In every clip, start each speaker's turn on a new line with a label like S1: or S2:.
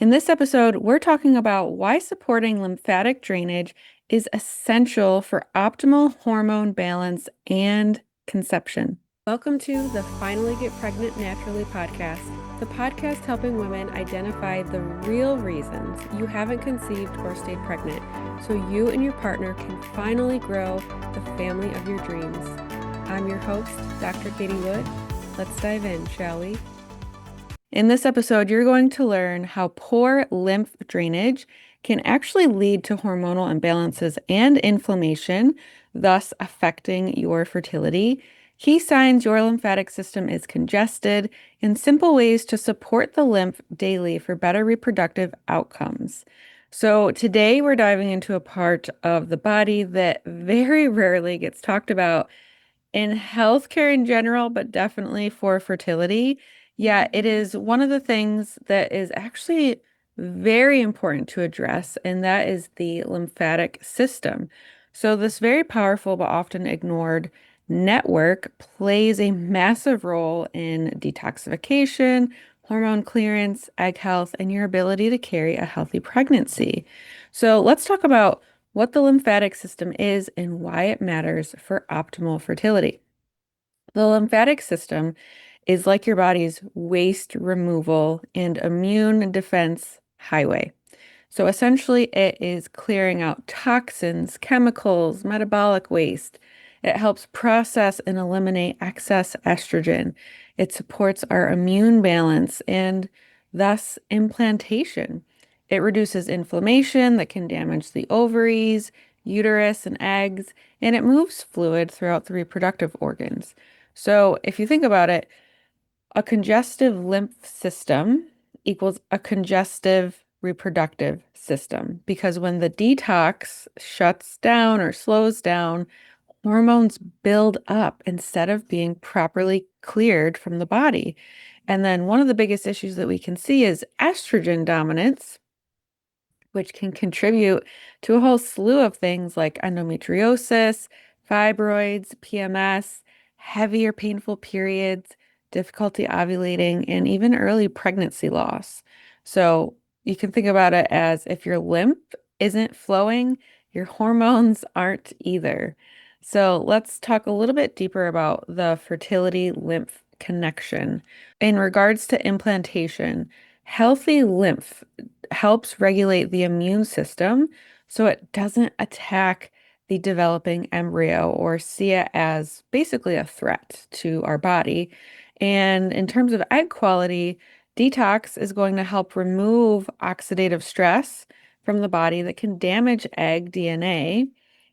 S1: In this episode, we're talking about why supporting lymphatic drainage is essential for optimal hormone balance and conception. Welcome to the Finally Get Pregnant Naturally podcast, the podcast helping women identify the real reasons you haven't conceived or stayed pregnant so you and your partner can finally grow the family of your dreams. I'm your host, Dr. Katie Wood. Let's dive in, shall we? In this episode, you're going to learn how poor lymph drainage can actually lead to hormonal imbalances and inflammation, thus affecting your fertility, key signs your lymphatic system is congested, and simple ways to support the lymph daily for better reproductive outcomes. So today we're diving into a part of the body that very rarely gets talked about in healthcare in general, but definitely for fertility. Yeah, it is one of the things that is actually very important to address, and that is the lymphatic system. So this very powerful but often ignored network plays a massive role in detoxification, hormone clearance, egg health, and your ability to carry a healthy pregnancy. So let's talk about what the lymphatic system is and why it matters for optimal fertility. The lymphatic system is like your body's waste removal and immune defense highway. So essentially, it is clearing out toxins, chemicals, metabolic waste. It helps process and eliminate excess estrogen. It supports our immune balance and thus implantation. It reduces inflammation that can damage the ovaries, uterus, and eggs, and it moves fluid throughout the reproductive organs. So if you think about it, a congestive lymph system equals a congestive reproductive system because when the detox shuts down or slows down, hormones build up instead of being properly cleared from the body. And then one of the biggest issues that we can see is estrogen dominance, which can contribute to a whole slew of things like endometriosis, fibroids, PMS, heavy or painful periods, difficulty ovulating, and even early pregnancy loss. So you can think about it as if your lymph isn't flowing, your hormones aren't either. So let's talk a little bit deeper about the fertility lymph connection. In regards to implantation, healthy lymph helps regulate the immune system so it doesn't attack the developing embryo or see it as basically a threat to our body. And in terms of egg quality, detox is going to help remove oxidative stress from the body that can damage egg DNA.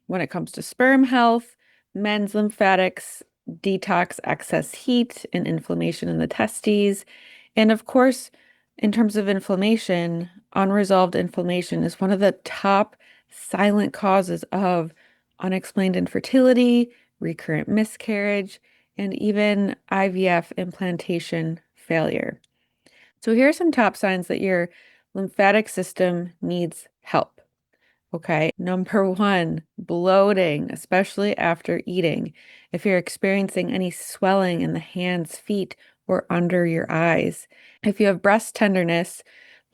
S1: When it comes to sperm health, men's lymphatics detox excess heat and inflammation in the testes. And of course, in terms of inflammation, unresolved inflammation is one of the top silent causes of unexplained infertility, recurrent miscarriage, and even IVF implantation failure. So here are some top signs that your lymphatic system needs help. Okay, number one, bloating, especially after eating. If you're experiencing any swelling in the hands, feet, or under your eyes. If you have breast tenderness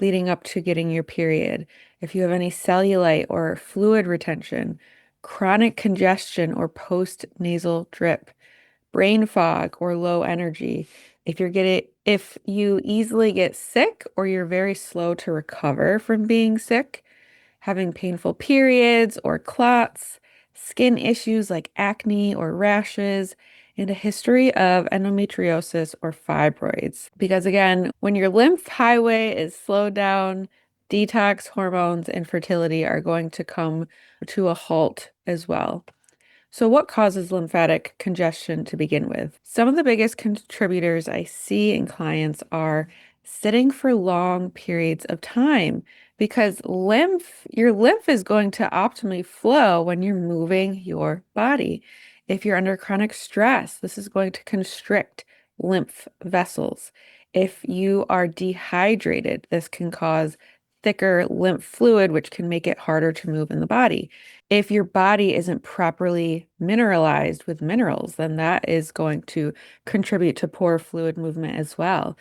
S1: leading up to getting your period. If you have any cellulite or fluid retention, chronic congestion or post-nasal drip, brain fog or low energy. If you easily get sick or you're very slow to recover from being sick, having painful periods or clots, skin issues like acne or rashes, and a history of endometriosis or fibroids. Because again, when your lymph highway is slowed down, detox, hormones, and fertility are going to come to a halt as well. So what causes lymphatic congestion to begin with? Some of the biggest contributors I see in clients are sitting for long periods of time because your lymph is going to optimally flow when you're moving your body. If you're under chronic stress, this is going to constrict lymph vessels. If you are dehydrated, this can cause thicker lymph fluid, which can make it harder to move in the body. If your body isn't properly mineralized with minerals, then that is going to contribute to poor fluid movement as well.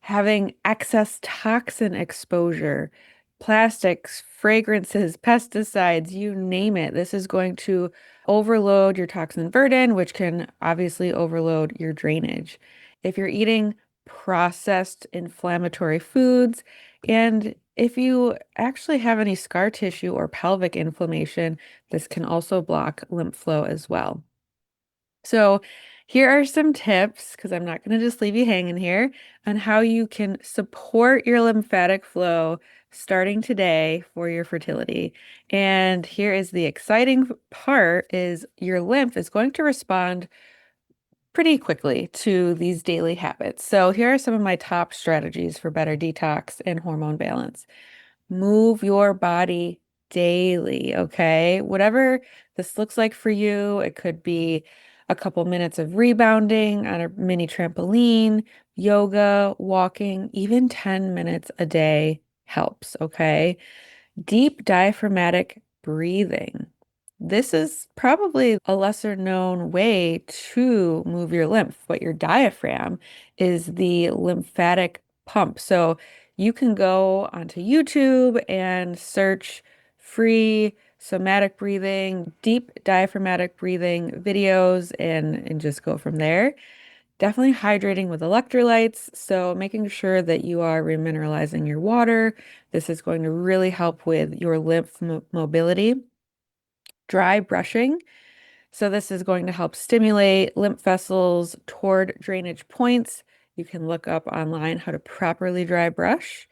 S1: having excess toxin exposure, plastics, fragrances, pesticides, you name it. This is going to overload your toxin burden, which can obviously overload your drainage. If you're eating processed inflammatory foods, and if you actually have any scar tissue or pelvic inflammation, this can also block lymph flow as well. So here are some tips, because I'm not going to just leave you hanging here, on how you can support your lymphatic flow starting today for your fertility. And here is the exciting part is your lymph is going to respond pretty quickly to these daily habits. So here are some of my top strategies for better detox and hormone balance. Move your body daily, okay? Whatever this looks like for you, it could be a couple minutes of rebounding on a mini trampoline, yoga, walking, even 10 minutes a day helps, okay? Deep diaphragmatic breathing. This is probably a lesser known way to move your lymph, but your diaphragm is the lymphatic pump. So you can go onto YouTube and search free somatic breathing, deep diaphragmatic breathing videos and just go from there. Definitely hydrating with electrolytes. So making sure that you are remineralizing your water. This is going to really help with your lymph mobility. Dry brushing. So this is going to help stimulate lymph vessels toward drainage points. You can look up online how to properly dry brush.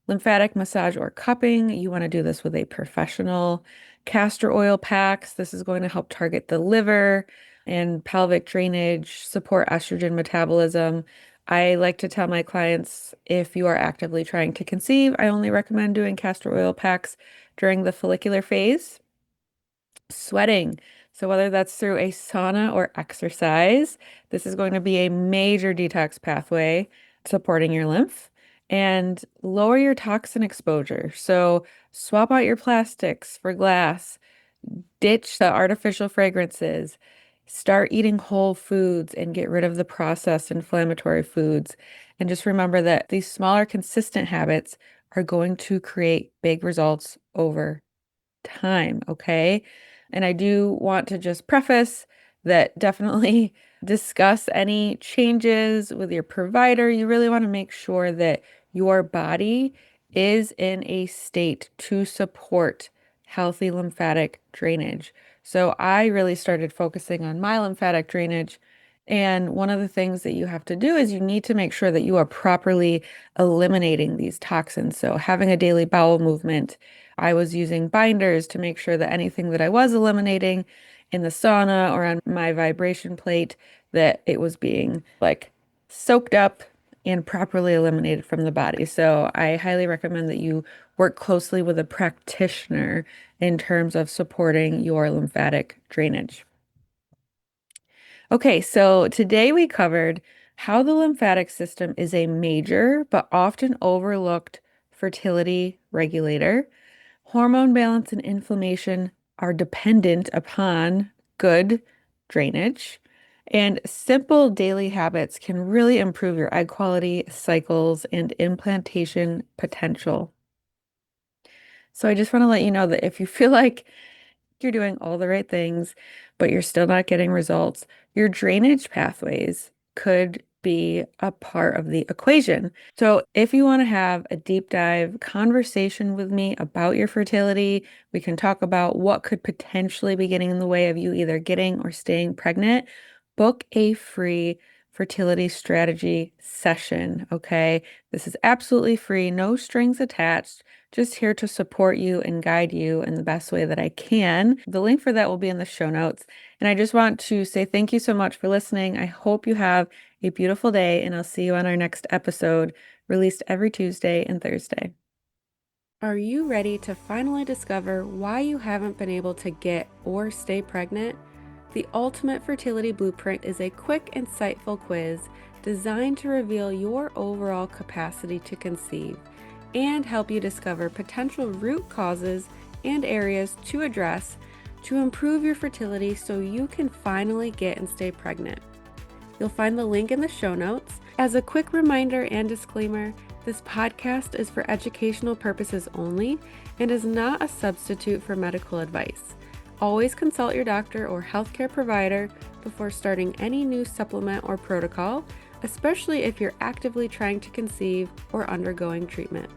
S1: Lymphatic massage or cupping. You want to do this with a professional. Castor oil packs. This is going to help target the liver and pelvic drainage, support estrogen metabolism. I like to tell my clients if you are actively trying to conceive, I only recommend doing castor oil packs during the follicular phase. Sweating. So whether that's through a sauna or exercise, this is going to be a major detox pathway supporting your lymph and lower your toxin exposure. So swap out your plastics for glass, ditch the artificial fragrances, start eating whole foods and get rid of the processed inflammatory foods. And just remember that these smaller, consistent habits are going to create big results over time, okay? And I do want to just preface that definitely discuss any changes with your provider. You really want to make sure that your body is in a state to support healthy lymphatic drainage. So I really started focusing on my lymphatic drainage. And one of the things that you have to do is you need to make sure that you are properly eliminating these toxins. So having a daily bowel movement, I was using binders to make sure that anything that I was eliminating in the sauna or on my vibration plate, that it was being like soaked up and properly eliminated from the body. So I highly recommend that you work closely with a practitioner in terms of supporting your lymphatic drainage. Okay, so today we covered how the lymphatic system is a major but often overlooked fertility regulator. Hormone balance and inflammation are dependent upon good drainage, and simple daily habits can really improve your egg quality, cycles, and implantation potential. So I just want to let you know that if you feel like you're doing all the right things, but you're still not getting results, your drainage pathways could be a part of the equation. So if you want to have a deep dive conversation with me about your fertility, we can talk about what could potentially be getting in the way of you either getting or staying pregnant. Book a free fertility strategy session, okay? This is absolutely free, no strings attached. Just here to support you and guide you in the best way that I can. The link for that will be in the show notes. And I just want to say thank you so much for listening. I hope you have a beautiful day, and I'll see you on our next episode, released every Tuesday and Thursday. Are you ready to finally discover why you haven't been able to get or stay pregnant? The Ultimate Fertility Blueprint is a quick, insightful quiz designed to reveal your overall capacity to conceive and help you discover potential root causes and areas to address to improve your fertility so you can finally get and stay pregnant. You'll find the link in the show notes. As a quick reminder and disclaimer, this podcast is for educational purposes only and is not a substitute for medical advice. Always consult your doctor or healthcare provider before starting any new supplement or protocol, especially if you're actively trying to conceive or undergoing treatment.